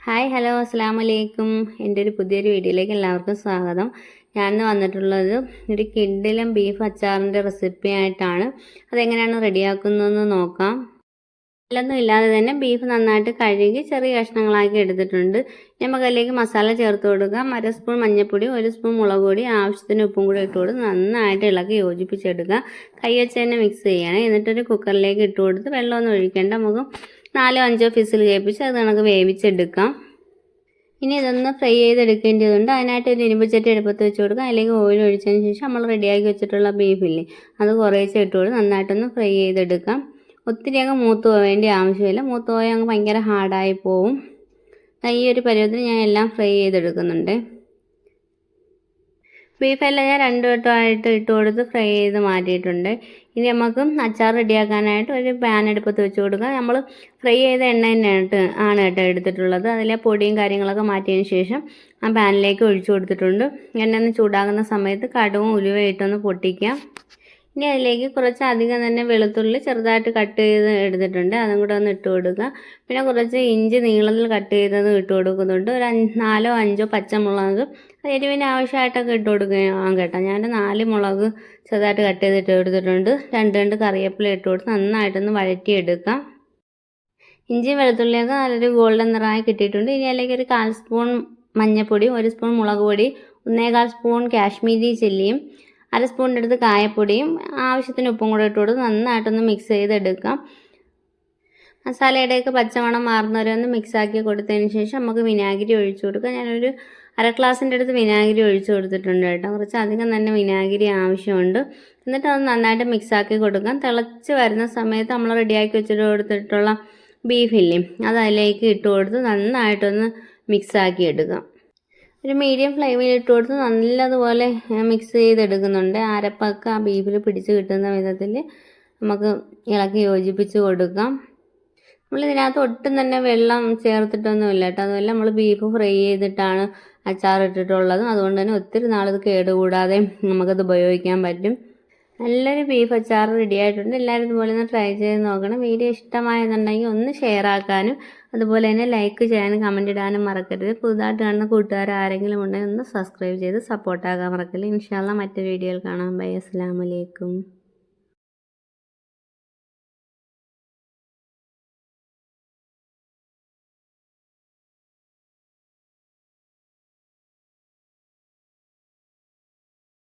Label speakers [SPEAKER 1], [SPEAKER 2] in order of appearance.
[SPEAKER 1] Hi hello അസ്സാം വലൈക്കും. എൻ്റെ ഒരു പുതിയൊരു വീഡിയോയിലേക്ക് എല്ലാവർക്കും സ്വാഗതം. ഞാനിന്ന് വന്നിട്ടുള്ളത് ഒരു കിഡിലും ബീഫ് അച്ചാറിൻ്റെ റെസിപ്പി ആയിട്ടാണ്. അതെങ്ങനെയാണ് റെഡിയാക്കുന്നതെന്ന് നോക്കാം. എല്ലൊന്നും ഇല്ലാതെ തന്നെ ബീഫ് നന്നായിട്ട് കഴുകി ചെറിയ കഷ്ണങ്ങളാക്കി എടുത്തിട്ടുണ്ട്. നമുക്കതിലേക്ക് മസാല ചേർത്ത് കൊടുക്കാം. 1 സ്പൂൺ മഞ്ഞൾപ്പൊടി, 1 സ്പൂൺ മുളക് പൊടി, ആവശ്യത്തിന് ഉപ്പും കൂടി ഇട്ട് കൊടുത്ത് നന്നായിട്ട് ഇളക്കി യോജിപ്പിച്ചെടുക്കുക. കൈ വെച്ച് തന്നെ മിക്സ് ചെയ്യണം. എന്നിട്ടൊരു കുക്കറിലേക്ക് ഇട്ട് കൊടുത്ത് വെള്ളമൊന്നും ഒഴിക്കേണ്ട, നമുക്ക് 4-5 വിസിൽ കേൾപ്പിച്ച് അത് നമുക്ക് വേവിച്ചെടുക്കാം. ഇനി ഇതൊന്ന് ഫ്രൈ ചെയ്തെടുക്കേണ്ടതുണ്ട്. അതിനായിട്ട് ഒരു ഇരുമ്പ് ചട്ടി അടുപ്പത്ത് വെച്ച് കൊടുക്കുക. അതിലേക്ക് ഓയിൽ ഒഴിച്ചതിന് ശേഷം നമ്മൾ റെഡിയാക്കി വെച്ചിട്ടുള്ള ബീഫില്ലേ അത് കുറേശ്ശെ ഇട്ട് കൊടുത്ത് നന്നായിട്ടൊന്ന് ഫ്രൈ ചെയ്തെടുക്കാം. ഒത്തിരി അങ്ങ് മൂത്ത് പോവേണ്ട ആവശ്യമില്ല. മൂത്ത് പോയാൽ അങ്ങ് ഭയങ്കര ഹാർഡായി പോവും. ഈ ഒരു പരുവത്തിന് ഞാൻ എല്ലാം ഫ്രൈ ചെയ്തെടുക്കുന്നുണ്ട്. ബീഫെല്ലാം ഞാൻ 2 വട്ടമായിട്ട് ഇട്ട് കൊടുത്ത് ഫ്രൈ ചെയ്ത് മാറ്റിയിട്ടുണ്ട്. ഇനി നമുക്ക് അച്ചാർ റെഡിയാക്കാനായിട്ട് ഒരു പാൻ അടുപ്പത്ത് വെച്ച് കൊടുക്കുക. നമ്മൾ ഫ്രൈ ചെയ്ത എണ്ണ ആണ് എടുത്തിട്ടുള്ളത്. അതിലെ പൊടിയും കാര്യങ്ങളൊക്കെ മാറ്റിയതിന് ശേഷം ആ പാനിലേക്ക് ഒഴിച്ചു കൊടുത്തിട്ടുണ്ട്. എണ്ണ ഒന്ന് ചൂടാകുന്ന സമയത്ത് കടുവും ഉലുവയും ഇട്ടൊന്ന് പൊട്ടിക്കാം. ഇനി അതിലേക്ക് കുറച്ച് അധികം തന്നെ വെളുത്തുള്ളി ചെറുതായിട്ട് കട്ട് ചെയ്ത് എടുത്തിട്ടുണ്ട്, അതും കൂടെ ഒന്ന് ഇട്ട് കൊടുക്കുക. പിന്നെ കുറച്ച് ഇഞ്ചി നീളത്തിൽ കട്ട് ചെയ്തത് ഇട്ട് കൊടുക്കുന്നുണ്ട്. ഒരു 4-5 പച്ചമുളക് എരിവിന് ആവശ്യമായിട്ടൊക്കെ ഇട്ട് കൊടുക്കുക കേട്ടോ. ഞാൻ 4 മുളക് ചെറുതായിട്ട് കട്ട് ചെയ്തിട്ട് എടുത്തിട്ടുണ്ട്. 2 കറിവേപ്പില ഇട്ട് കൊടുത്ത് നന്നായിട്ടൊന്ന് വഴറ്റിയെടുക്കാം. ഇഞ്ചിയും വെളുത്തുള്ളിയൊക്കെ നല്ലൊരു ഗോൾഡൻ നിറമായി കിട്ടിയിട്ടുണ്ട്. ഇനി അതിലേക്ക് ഒരു 1/4 സ്പൂൺ മഞ്ഞൾപ്പൊടിയും, 1 സ്പൂൺ മുളക് പൊടി, 1/4 സ്പൂൺ കാശ്മീരി ചില്ലിയും, 1/2 സ്പൂണിൻ്റെ അടുത്ത് കായപ്പൊടിയും, ആവശ്യത്തിന് ഉപ്പും കൂടെ ഇട്ട് കൊടുത്ത് നന്നായിട്ടൊന്ന് മിക്സ് ചെയ്തെടുക്കാം. മസാലയുടെയൊക്കെ പച്ചമണം മാറുന്നവരെ ഒന്ന് മിക്സാക്കി കൊടുത്തതിന് ശേഷം നമുക്ക് വിനാഗിരി ഒഴിച്ചു കൊടുക്കാം. ഞാനൊരു 1/2 ഗ്ലാസിൻ്റെ അടുത്ത് വിനാഗിരി ഒഴിച്ചു കൊടുത്തിട്ടുണ്ട് കേട്ടോ. കുറച്ച് അധികം തന്നെ വിനാഗിരി ആവശ്യമുണ്ട്. എന്നിട്ട് അത് നന്നായിട്ട് മിക്സാക്കി കൊടുക്കാം. തിളച്ച് വരുന്ന സമയത്ത് നമ്മൾ റെഡിയാക്കി വെച്ചിട്ട് കൊടുത്തിട്ടുള്ള ബീഫില്ലേ അത് അതിലേക്ക് ഇട്ട് കൊടുത്ത് നന്നായിട്ടൊന്ന് മിക്സാക്കി എടുക്കാം. ഒരു മീഡിയം ഫ്ലെയിമിൽ ഇട്ട് കൊടുത്ത് നല്ലതുപോലെ മിക്സ് ചെയ്തെടുക്കുന്നുണ്ട്. അരപ്പൊക്കെ ആ ബീഫിൽ പിടിച്ച് കിട്ടുന്ന വിധത്തിൽ നമുക്ക് ഇളക്കി യോജിപ്പിച്ച് കൊടുക്കാം. നമ്മളിതിനകത്ത് ഒട്ടും തന്നെ വെള്ളം ചേർത്തിട്ടൊന്നുമില്ല കേട്ടോ. അതുമല്ല നമ്മൾ ബീഫ് ഫ്രൈ ചെയ്തിട്ടാണ് അച്ചാർ ഇട്ടിട്ടുള്ളത്. അതുകൊണ്ട് തന്നെ ഒത്തിരി നാളിത് കേടുകൂടാതെ നമുക്കത് ഉപയോഗിക്കാൻ പറ്റും. നല്ലൊരു ബീഫ് അച്ചാർ റെഡി ആയിട്ടുണ്ട്. എല്ലാവരും ഇതുപോലെ ഒന്ന് ട്രൈ ചെയ്ത് നോക്കണം. വീഡിയോ ഇഷ്ടമായെന്നുണ്ടെങ്കിൽ ഒന്ന് ഷെയർ ആക്കാനും അതുപോലെ തന്നെ ലൈക്ക് ചെയ്യാനും കമൻറ്റ് ഇടാനും മറക്കരുത്. പുതുതായിട്ട് കാണുന്ന കൂട്ടുകാർ ആരെങ്കിലും ഉണ്ടെങ്കിൽ ഒന്ന് സബ്സ്ക്രൈബ് ചെയ്ത് സപ്പോർട്ടാക്കാൻ മറക്കരുത്. ഇൻഷാ അല്ലാഹ് മറ്റൊരു വീഡിയോയിൽ കാണാം. ബൈ, അസ്സലാമു അലൈക്കും.